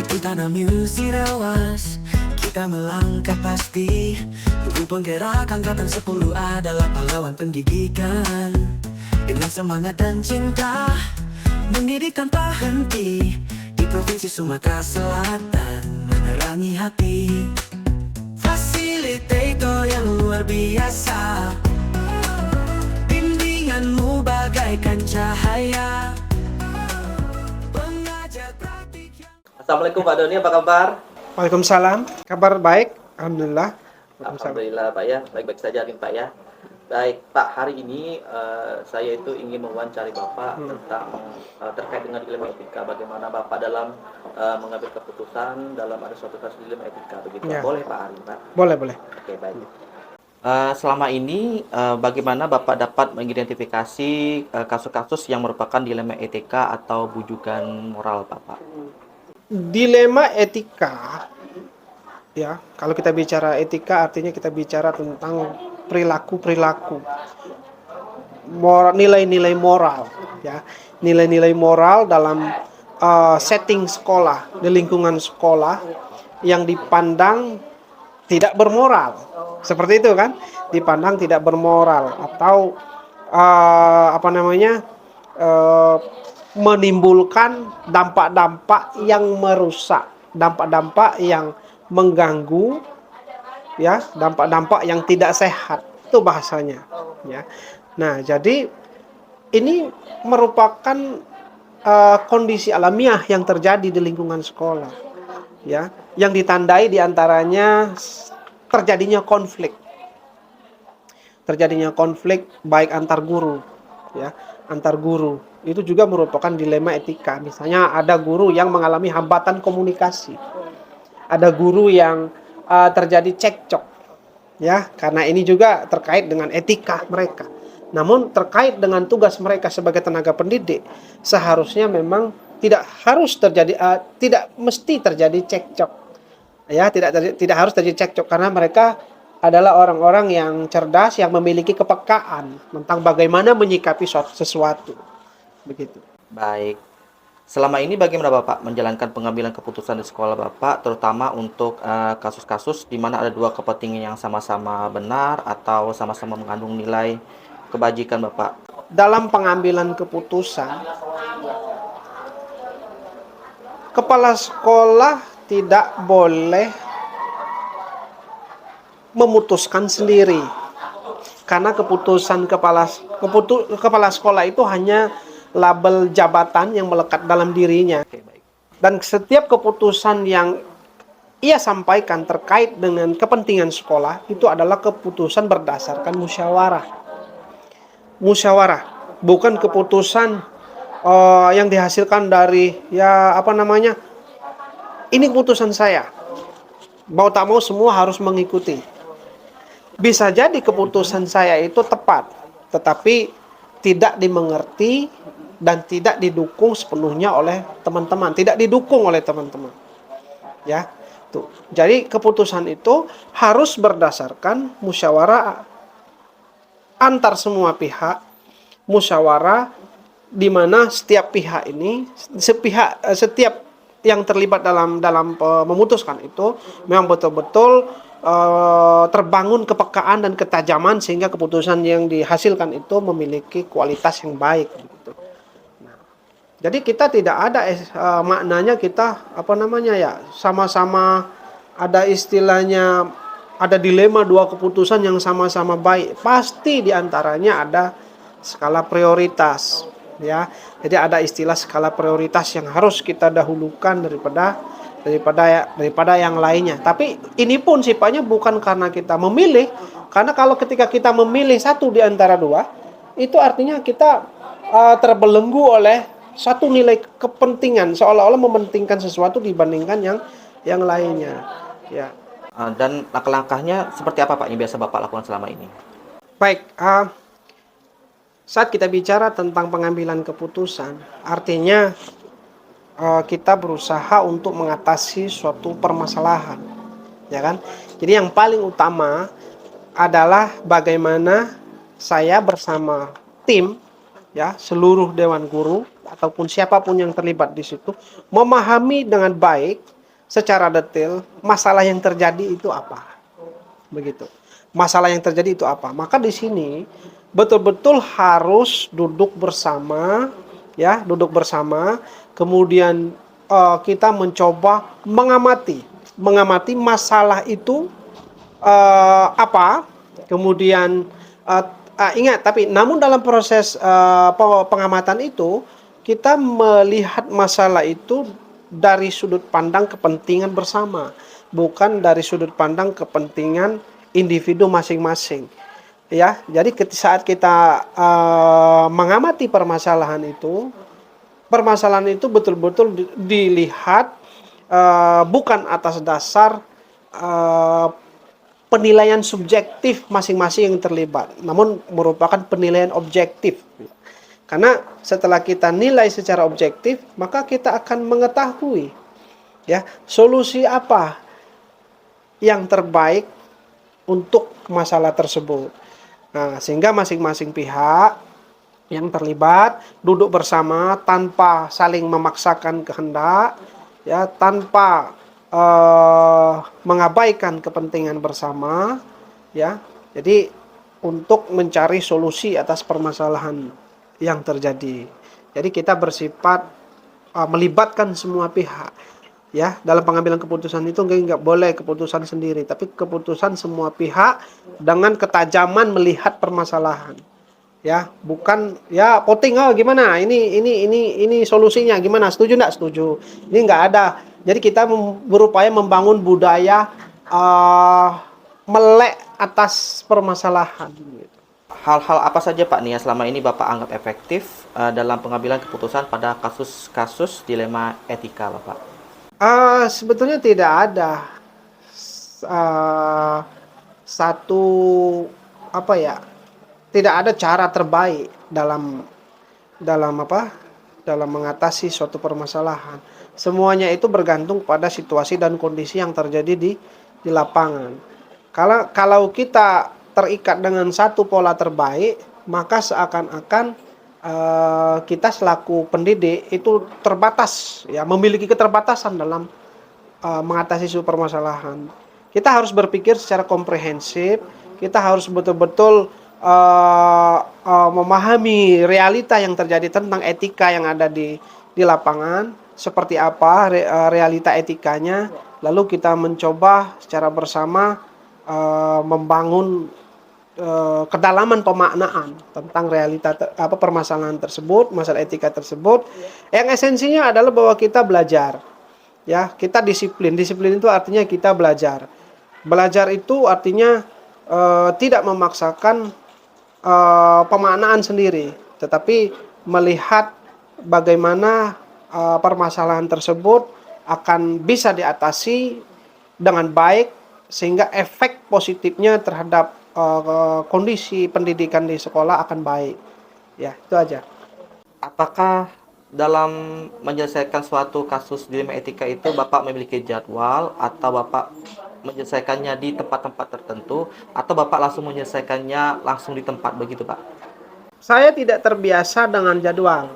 Itu tanam ilusi rawas, kita melangkah pasti. Tubuh penggerak angkatan 10 adalah pahlawan pendidikan. Dengan semangat dan cinta, mendidik tanpa henti. Di Provinsi Sumatera Selatan, menerangi hati. Fasilitator yang luar biasa, bimbinganmu bagaikan cahaya. Pengajar praktik yang... Assalamualaikum Pak Doni, apa kabar? Waalaikumsalam, kabar baik, alhamdulillah. Alhamdulillah Pak ya, baik-baik saja nih Pak ya. Baik Pak, hari ini saya itu ingin mewawancari Bapak tentang terkait dengan dilema etika. Bagaimana Bapak dalam mengambil keputusan dalam ada suatu kasus dilema etika begitu. Ya. Boleh Pak hari Pak? Boleh, boleh. Oke baik. Selama ini bagaimana Bapak dapat mengidentifikasi kasus-kasus yang merupakan dilema etika atau bujukan moral Bapak? Dilema etika, ya, kalau kita bicara etika artinya kita bicara tentang perilaku-perilaku, nilai-nilai moral, ya, nilai-nilai moral dalam setting sekolah, di lingkungan sekolah yang dipandang tidak bermoral, seperti itu kan, dipandang tidak bermoral atau menimbulkan dampak-dampak yang merusak, dampak-dampak yang mengganggu, ya, dampak-dampak yang tidak sehat, itu bahasanya, ya. Nah, jadi ini merupakan kondisi alamiah yang terjadi di lingkungan sekolah, ya, yang ditandai diantaranya terjadinya konflik baik antar guru, ya, antar guru. Itu juga merupakan dilema etika. Misalnya ada guru yang mengalami hambatan komunikasi, ada guru yang terjadi cekcok, ya, karena ini juga terkait dengan etika mereka. Namun terkait dengan tugas mereka sebagai tenaga pendidik, seharusnya memang tidak mesti terjadi cekcok, ya, tidak harus terjadi cekcok karena mereka adalah orang-orang yang cerdas, yang memiliki kepekaan tentang bagaimana menyikapi sesuatu. Begitu. Baik. Selama ini bagaimana Bapak menjalankan pengambilan keputusan di sekolah Bapak, terutama untuk kasus-kasus di mana ada dua kepentingan yang sama-sama benar atau sama-sama mengandung nilai kebajikan Bapak? Dalam pengambilan keputusan, kepala sekolah tidak boleh memutuskan sendiri, karena keputusan kepala sekolah itu hanya label jabatan yang melekat dalam dirinya. Dan setiap keputusan yang ia sampaikan terkait dengan kepentingan sekolah itu adalah keputusan berdasarkan musyawarah, bukan keputusan yang dihasilkan dari ini keputusan saya, mau tak mau semua harus mengikuti. Bisa jadi keputusan saya itu tepat, tetapi tidak dimengerti dan tidak didukung sepenuhnya oleh teman-teman, ya. Tuh. Jadi keputusan itu harus berdasarkan musyawarah antar semua pihak, musyawarah di mana setiap pihak ini, setiap yang terlibat dalam memutuskan itu memang betul-betul terbangun kepekaan dan ketajaman sehingga keputusan yang dihasilkan itu memiliki kualitas yang baik, gitu. Nah, jadi kita tidak ada maknanya kita sama-sama ada istilahnya, ada dilema dua keputusan yang sama-sama baik. Pasti diantaranya ada skala prioritas, ya. Jadi ada istilah skala prioritas yang harus kita dahulukan daripada yang lainnya. Tapi ini pun sifatnya bukan karena kita memilih, karena kalau ketika kita memilih satu di antara dua, itu artinya kita terbelenggu oleh satu nilai kepentingan, seolah-olah mementingkan sesuatu dibandingkan yang lainnya, ya. Dan langkah-langkahnya seperti apa Pak yang biasa Bapak lakukan selama ini? Baik, saat kita bicara tentang pengambilan keputusan, artinya kita berusaha untuk mengatasi suatu permasalahan, ya kan? Jadi yang paling utama adalah bagaimana saya bersama tim, ya, seluruh dewan guru ataupun siapapun yang terlibat di situ memahami dengan baik secara detail masalah yang terjadi itu apa. Begitu. Masalah yang terjadi itu apa? Maka di sini betul-betul harus duduk bersama, ya, duduk bersama, kemudian kita mencoba mengamati masalah itu apa, kemudian ingat, tapi namun dalam proses pengamatan itu kita melihat masalah itu dari sudut pandang kepentingan bersama, bukan dari sudut pandang kepentingan individu masing-masing. Ya, jadi saat kita mengamati permasalahan itu betul-betul dilihat bukan atas dasar penilaian subjektif masing-masing yang terlibat, namun merupakan penilaian objektif. Karena setelah kita nilai secara objektif, maka kita akan mengetahui, ya, solusi apa yang terbaik untuk masalah tersebut. Nah, sehingga masing-masing pihak yang terlibat duduk bersama tanpa saling memaksakan kehendak, ya, tanpa mengabaikan kepentingan bersama, ya. Jadi untuk mencari solusi atas permasalahan yang terjadi. Jadi kita bersifat melibatkan semua pihak, ya. Dalam pengambilan keputusan itu nggak boleh keputusan sendiri, tapi keputusan semua pihak dengan ketajaman melihat permasalahan, ya. Bukan ya voting, gimana ini solusinya gimana, setuju nggak setuju, ini nggak ada. Jadi kita berupaya membangun budaya melek atas permasalahan. Hal-hal apa saja Pak nih yang selama ini Bapak anggap efektif dalam pengambilan keputusan pada kasus-kasus dilema etika Bapak? Sebetulnya tidak ada satu tidak ada cara terbaik dalam mengatasi suatu permasalahan. Semuanya itu bergantung pada situasi dan kondisi yang terjadi di lapangan. Kalau kita terikat dengan satu pola terbaik, maka seakan-akan kita selaku pendidik itu terbatas, ya, memiliki keterbatasan dalam mengatasi suatu permasalahan. Kita harus berpikir secara komprehensif, kita harus betul-betul memahami realita yang terjadi tentang etika yang ada di lapangan, seperti apa realita etikanya, lalu kita mencoba secara bersama membangun kedalaman pemaknaan tentang realita permasalahan tersebut, masalah etika tersebut. Yang esensinya adalah bahwa kita belajar, ya, kita disiplin. Disiplin itu artinya kita belajar. Belajar itu artinya tidak memaksakan pemaknaan sendiri, tetapi melihat bagaimana permasalahan tersebut akan bisa diatasi dengan baik, sehingga efek positifnya terhadap kondisi pendidikan di sekolah akan baik. Ya, itu aja. Apakah dalam menyelesaikan suatu kasus dilema etika itu Bapak memiliki jadwal, atau Bapak menyelesaikannya di tempat-tempat tertentu, atau Bapak langsung menyelesaikannya langsung di tempat, begitu Pak? Saya tidak terbiasa dengan jadwal,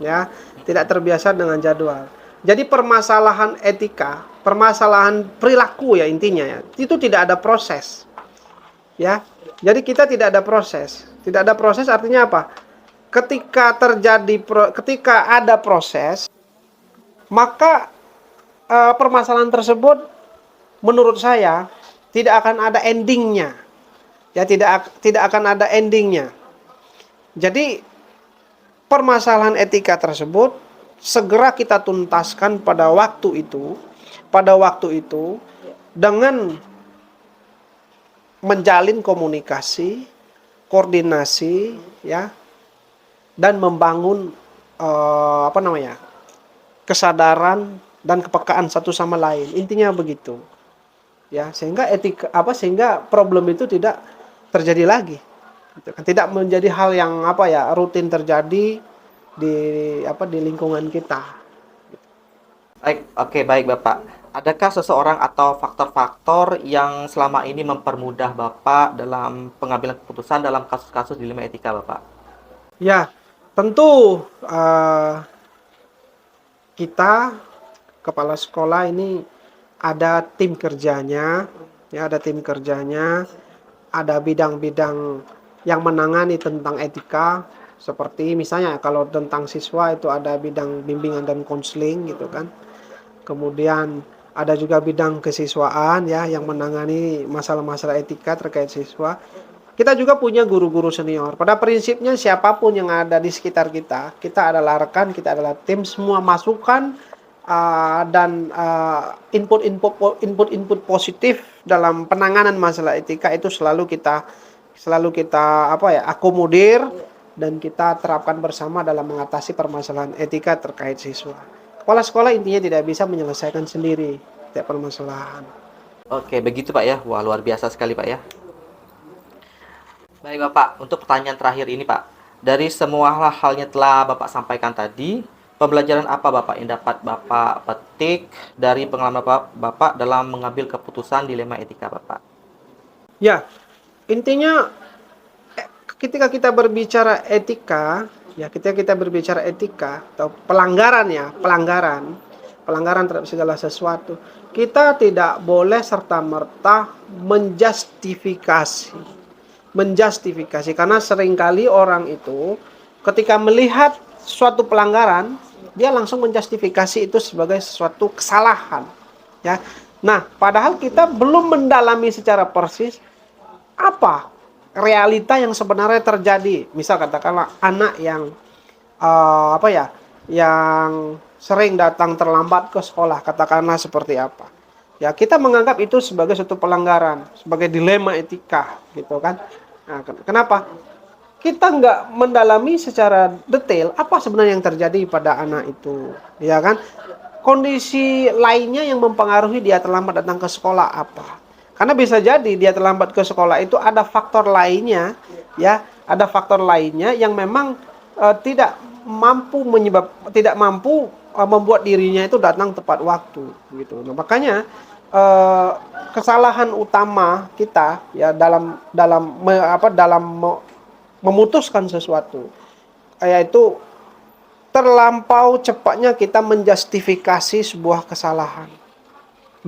ya, tidak terbiasa dengan jadwal. Jadi permasalahan etika, permasalahan perilaku, ya, intinya, ya, itu tidak ada proses, ya. Jadi kita tidak ada proses. Tidak ada proses artinya apa? Ketika ada proses, maka permasalahan tersebut menurut saya tidak akan ada endingnya, ya, tidak akan ada endingnya. Jadi permasalahan etika tersebut segera kita tuntaskan pada waktu itu dengan menjalin komunikasi, koordinasi, ya, dan membangun kesadaran dan kepekaan satu sama lain. Intinya begitu, ya, sehingga sehingga problem itu tidak terjadi lagi, tidak menjadi hal yang rutin terjadi di lingkungan kita. Baik Bapak. Adakah seseorang atau faktor-faktor yang selama ini mempermudah Bapak dalam pengambilan keputusan dalam kasus-kasus dilema etika Bapak? Ya, tentu kita kepala sekolah ini ada tim kerjanya, ya ada tim kerjanya, ada bidang-bidang yang menangani tentang etika, seperti misalnya kalau tentang siswa itu ada bidang bimbingan dan konseling gitu kan. Kemudian ada juga bidang kesiswaan ya yang menangani masalah-masalah etika terkait siswa. Kita juga punya guru-guru senior. Pada prinsipnya siapapun yang ada di sekitar kita, kita adalah rekan, kita adalah tim, semua masukan dan input positif dalam penanganan masalah etika itu selalu kita akomodir dan kita terapkan bersama dalam mengatasi permasalahan etika terkait siswa. Kepala sekolah intinya tidak bisa menyelesaikan sendiri setiap permasalahan. Oke, begitu Pak ya. Wah, luar biasa sekali Pak ya. Baik Bapak, untuk pertanyaan terakhir ini Pak. Dari semua halnya telah Bapak sampaikan tadi, pembelajaran apa Bapak yang dapat Bapak petik dari pengalaman Bapak dalam mengambil keputusan dilema etika Bapak? Ya, intinya ketika kita berbicara etika, ketika kita berbicara etika atau pelanggaran terhadap segala sesuatu, kita tidak boleh serta-merta menjustifikasi karena seringkali orang itu ketika melihat suatu pelanggaran dia langsung menjustifikasi itu sebagai suatu kesalahan ya. Nah, padahal kita belum mendalami secara persis apa realita yang sebenarnya terjadi. Misal katakanlah anak yang yang sering datang terlambat ke sekolah, katakanlah seperti apa. Ya, kita menganggap itu sebagai suatu pelanggaran, sebagai dilema etika, gitu kan. Nah, kenapa? Kita nggak mendalami secara detail apa sebenarnya yang terjadi pada anak itu, ya kan? Kondisi lainnya yang mempengaruhi dia terlambat datang ke sekolah apa? Karena bisa jadi dia terlambat ke sekolah itu ada faktor lainnya, ya, ada faktor lainnya yang memang tidak mampu membuat dirinya itu datang tepat waktu, gitu. Nah, makanya kesalahan utama kita ya dalam memutuskan sesuatu yaitu terlampau cepatnya kita menjustifikasi sebuah kesalahan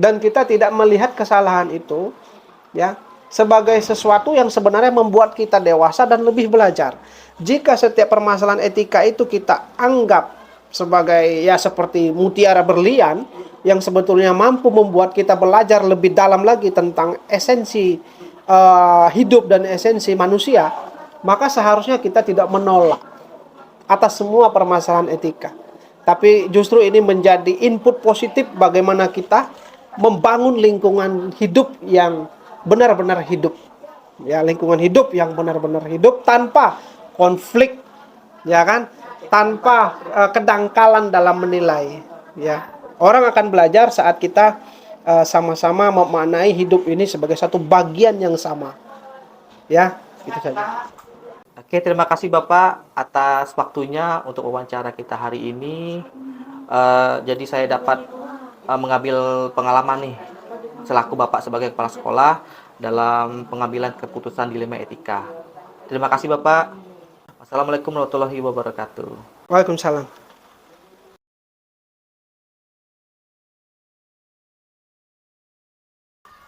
dan kita tidak melihat kesalahan itu ya sebagai sesuatu yang sebenarnya membuat kita dewasa dan lebih belajar. Jika setiap permasalahan etika itu kita anggap sebagai ya seperti mutiara berlian yang sebetulnya mampu membuat kita belajar lebih dalam lagi tentang esensi hidup dan esensi manusia, maka seharusnya kita tidak menolak atas semua permasalahan etika. Tapi justru ini menjadi input positif bagaimana kita membangun lingkungan hidup yang benar-benar hidup. Ya, lingkungan hidup yang benar-benar hidup tanpa konflik, ya kan? Tanpa kedangkalan dalam menilai, ya. Orang akan belajar saat kita sama-sama memaknai hidup ini sebagai satu bagian yang sama. Ya, itu saja. Oke, terima kasih Bapak atas waktunya untuk wawancara kita hari ini. Jadi saya dapat mengambil pengalaman nih selaku Bapak sebagai kepala sekolah dalam pengambilan keputusan dilema etika. Terima kasih Bapak. Assalamualaikum warahmatullahi wabarakatuh. Waalaikumsalam.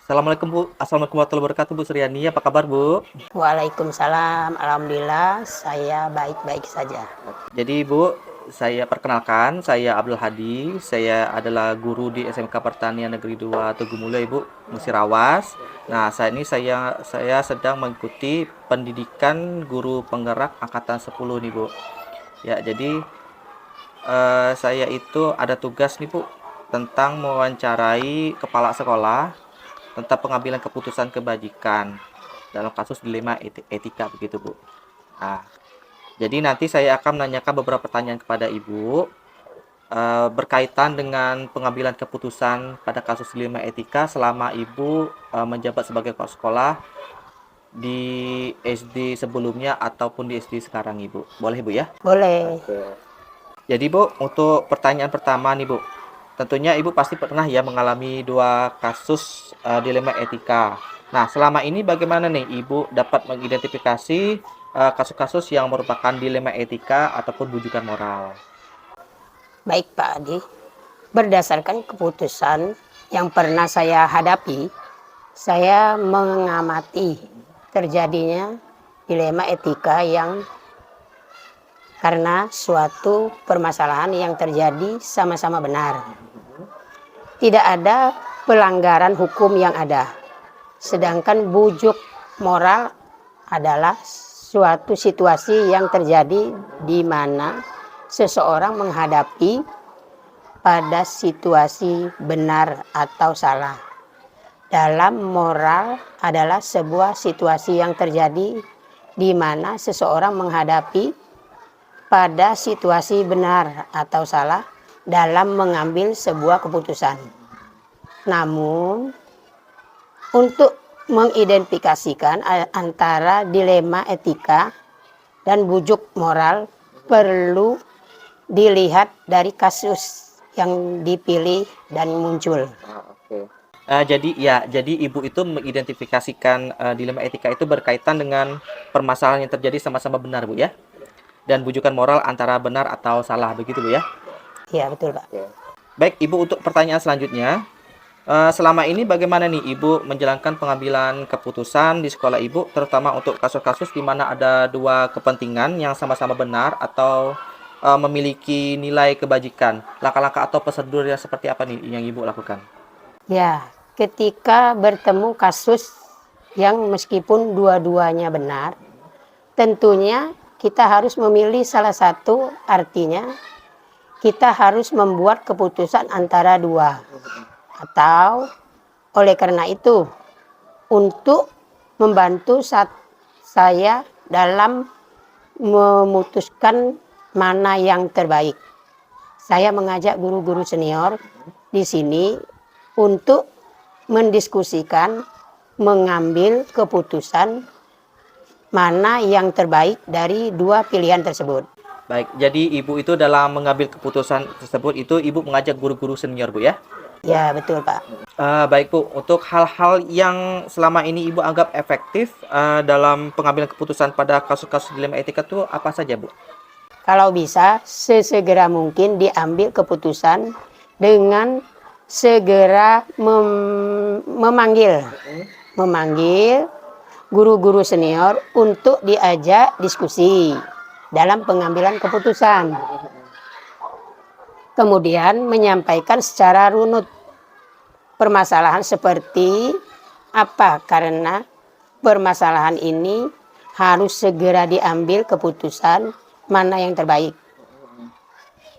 Assalamualaikum Bu. Assalamualaikum warahmatullahi wabarakatuh Bu Suryani. Apa kabar Bu? Waalaikumsalam. Alhamdulillah saya baik-baik saja. Jadi Bu, saya perkenalkan, saya Abdul Hadi. Saya adalah guru di SMK Pertanian Negeri 2 Tugumulyo Ibu, Musirawas. Nah, saat ini saya sedang mengikuti pendidikan guru penggerak angkatan 10 nih Bu. Ya, jadi saya itu ada tugas nih Bu tentang mewawancarai kepala sekolah tentang pengambilan keputusan kebajikan dalam kasus dilema etika begitu Bu. Nah, jadi nanti saya akan menanyakan beberapa pertanyaan kepada Ibu berkaitan dengan pengambilan keputusan pada kasus dilema etika selama Ibu menjabat sebagai kepala sekolah di SD sebelumnya ataupun di SD sekarang Ibu. Boleh Bu ya? Boleh. Jadi Bu, untuk pertanyaan pertama nih Bu. Tentunya Ibu pasti pernah ya mengalami 2 kasus dilema etika. Nah, selama ini bagaimana nih Ibu dapat mengidentifikasi kasus-kasus yang merupakan dilema etika ataupun bujukan moral? Baik Pak Adi. Berdasarkan keputusan yang pernah saya hadapi, saya mengamati terjadinya dilema etika yang karena suatu permasalahan yang terjadi sama-sama benar. Tidak ada pelanggaran hukum yang ada. Sedangkan bujuk moral adalah suatu situasi yang terjadi di mana seseorang menghadapi pada situasi benar atau salah. Dalam moral adalah sebuah situasi yang terjadi di mana seseorang menghadapi pada situasi benar atau salah dalam mengambil sebuah keputusan. Namun, untuk mengidentifikasikan antara dilema etika dan bujuk moral perlu dilihat dari kasus yang dipilih dan muncul. Oke. Jadi ibu itu mengidentifikasikan dilema etika itu berkaitan dengan permasalahan yang terjadi sama-sama benar, Bu ya. Dan bujukan moral antara benar atau salah, begitu Bu ya. Iya, betul Pak. Baik, Ibu, untuk pertanyaan selanjutnya. Selama ini bagaimana nih Ibu menjalankan pengambilan keputusan di sekolah Ibu, terutama untuk kasus-kasus di mana ada dua kepentingan yang sama-sama benar atau memiliki nilai kebajikan. Langkah-langkah atau prosedur yang seperti apa nih yang Ibu lakukan? Ya, ketika bertemu kasus yang meskipun dua-duanya benar, tentunya kita harus memilih salah satu, artinya kita harus membuat keputusan antara dua. Atau oleh karena itu, untuk membantu saya dalam memutuskan mana yang terbaik, saya mengajak guru-guru senior di sini untuk mendiskusikan, mengambil keputusan mana yang terbaik dari dua pilihan tersebut. Baik, jadi Ibu itu dalam mengambil keputusan tersebut itu Ibu mengajak guru-guru senior, Bu ya? Ya, betul Pak. Baik Bu, untuk hal-hal yang selama ini Ibu anggap efektif dalam pengambilan keputusan pada kasus-kasus dilema etika itu apa saja Bu? Kalau bisa sesegera mungkin diambil keputusan dengan segera memanggil guru-guru senior untuk diajak diskusi dalam pengambilan keputusan. Kemudian menyampaikan secara runut permasalahan seperti apa, karena permasalahan ini harus segera diambil keputusan mana yang terbaik.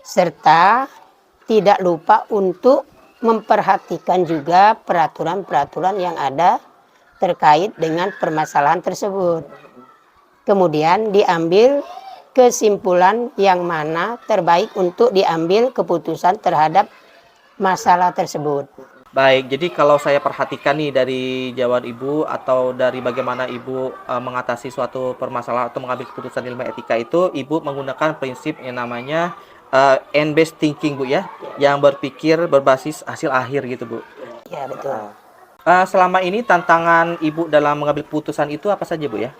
Serta tidak lupa untuk memperhatikan juga peraturan-peraturan yang ada terkait dengan permasalahan tersebut. Kemudian diambil kesimpulan yang mana terbaik untuk diambil keputusan terhadap masalah tersebut. Baik, jadi kalau saya perhatikan nih dari jawaban Ibu atau dari bagaimana Ibu mengatasi suatu permasalahan atau mengambil keputusan ilmu etika itu, Ibu menggunakan prinsip yang namanya end-based thinking Bu ya, yang berpikir berbasis hasil akhir gitu Bu. Ya, betul. Selama ini tantangan Ibu dalam mengambil keputusan itu apa saja Bu ya?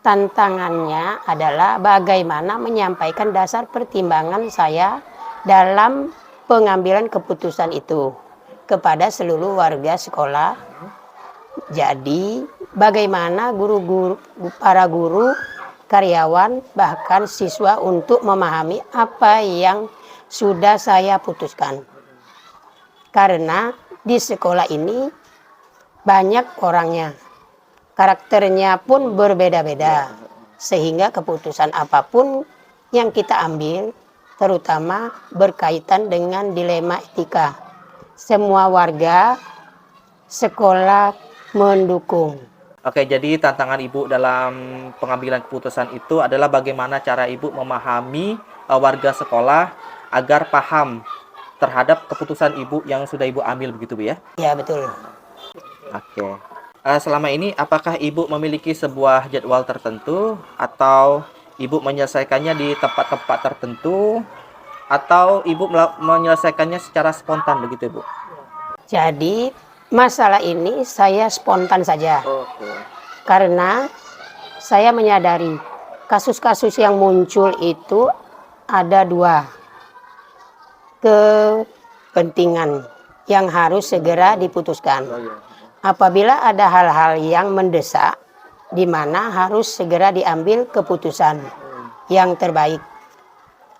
Tantangannya adalah bagaimana menyampaikan dasar pertimbangan saya dalam pengambilan keputusan itu kepada seluruh warga sekolah. Jadi bagaimana para guru, karyawan, bahkan siswa untuk memahami apa yang sudah saya putuskan. Karena di sekolah ini banyak orangnya, karakternya pun berbeda-beda, sehingga keputusan apapun yang kita ambil, terutama berkaitan dengan dilema etika, semua warga sekolah mendukung. Oke, jadi tantangan Ibu dalam pengambilan keputusan itu adalah bagaimana cara Ibu memahami warga sekolah agar paham terhadap keputusan Ibu yang sudah Ibu ambil, begitu Bu ya? Ya, betul. Oke. Selama ini apakah Ibu memiliki sebuah jadwal tertentu atau Ibu menyelesaikannya di tempat-tempat tertentu atau Ibu menyelesaikannya secara spontan begitu Bu? Jadi masalah ini saya spontan saja. Oke. Karena saya menyadari kasus-kasus yang muncul itu ada dua. kepentingan yang harus segera diputuskan. Oh iya. Apabila ada hal-hal yang mendesak, di mana harus segera diambil keputusan yang terbaik.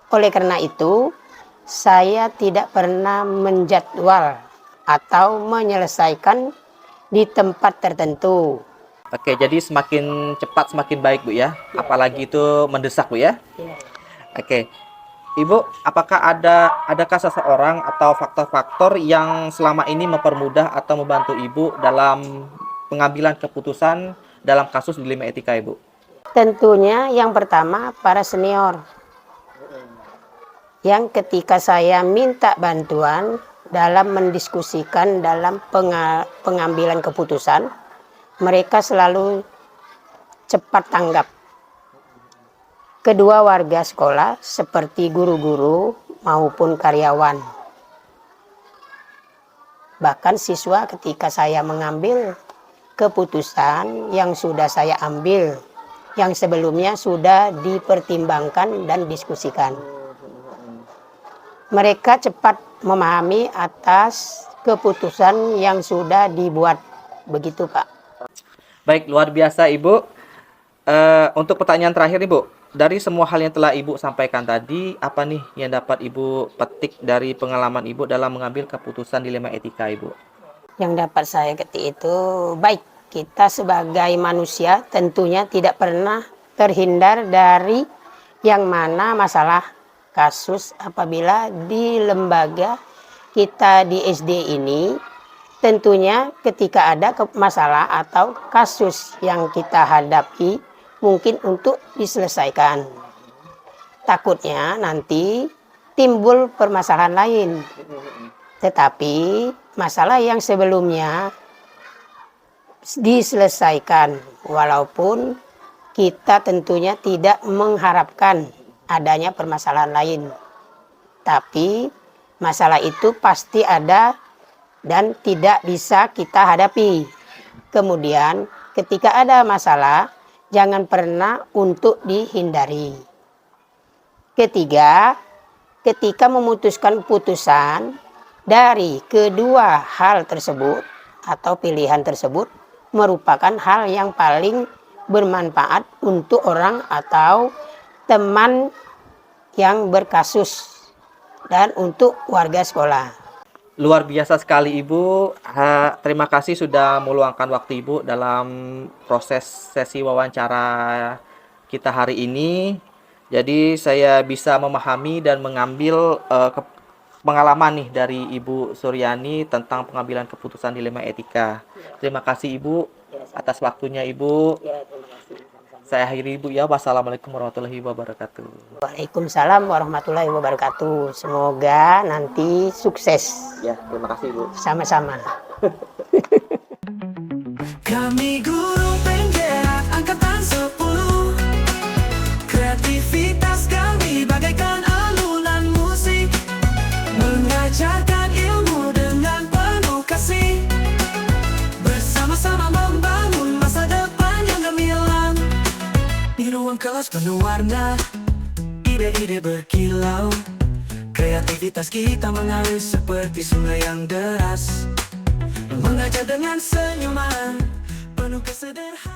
Oleh karena itu, saya tidak pernah menjadwal atau menyelesaikan di tempat tertentu. Oke, jadi semakin cepat semakin baik Bu ya. Apalagi itu mendesak Bu ya. Oke. Ibu, apakah adakah seseorang atau faktor-faktor yang selama ini mempermudah atau membantu Ibu dalam pengambilan keputusan dalam kasus dilema etika Ibu? Tentunya yang pertama para senior. Yang ketika saya minta bantuan dalam mendiskusikan dalam pengambilan keputusan, mereka selalu cepat tanggap. Kedua, warga sekolah seperti guru-guru maupun karyawan. Bahkan siswa ketika saya mengambil keputusan yang sudah saya ambil, yang sebelumnya sudah dipertimbangkan dan diskusikan. Mereka cepat memahami atas keputusan yang sudah dibuat. Begitu, Pak. Baik, luar biasa Ibu. Untuk pertanyaan terakhir Ibu, dari semua hal yang telah Ibu sampaikan tadi, apa nih yang dapat Ibu petik dari pengalaman Ibu dalam mengambil keputusan dilema etika Ibu? Yang dapat saya ketik itu, baik, kita sebagai manusia tentunya tidak pernah terhindar dari yang mana masalah kasus apabila di lembaga kita di SD ini, tentunya ketika ada masalah atau kasus yang kita hadapi, mungkin untuk diselesaikan. Takutnya nanti timbul permasalahan lain. Tetapi masalah yang sebelumnya diselesaikan, walaupun kita tentunya tidak mengharapkan adanya permasalahan lain. Tapi masalah itu pasti ada dan tidak bisa kita hadapi. Kemudian ketika ada masalah, jangan pernah untuk dihindari. Ketiga, ketika memutuskan putusan dari kedua hal tersebut atau pilihan tersebut merupakan hal yang paling bermanfaat untuk orang atau teman yang berkasus dan untuk warga sekolah. Luar biasa sekali Ibu. Terima kasih sudah meluangkan waktu Ibu dalam proses sesi wawancara kita hari ini. Jadi saya bisa memahami dan mengambil pengalaman nih dari Ibu Suryani tentang pengambilan keputusan dilema etika. Terima kasih Ibu atas waktunya Ibu. Saya akhiri Ibu ya. Wassalamualaikum warahmatullahi wabarakatuh. Waalaikumsalam warahmatullahi wabarakatuh. Semoga nanti sukses. Ya, terima kasih Ibu. Sama-sama. Kami guru penggerak angkatan 10. Kreativitas kami bagaikan alunan musik, mengajarkan ilmu dengan penuh kasih. Bersama-sama membangun masa depan yang gemilang. Di ruang kelas penuh warna, ide-ide berkilau. Kreativitas kita mengalir seperti sungai yang deras, mengajar dengan senyuman penuh kesederhanaan.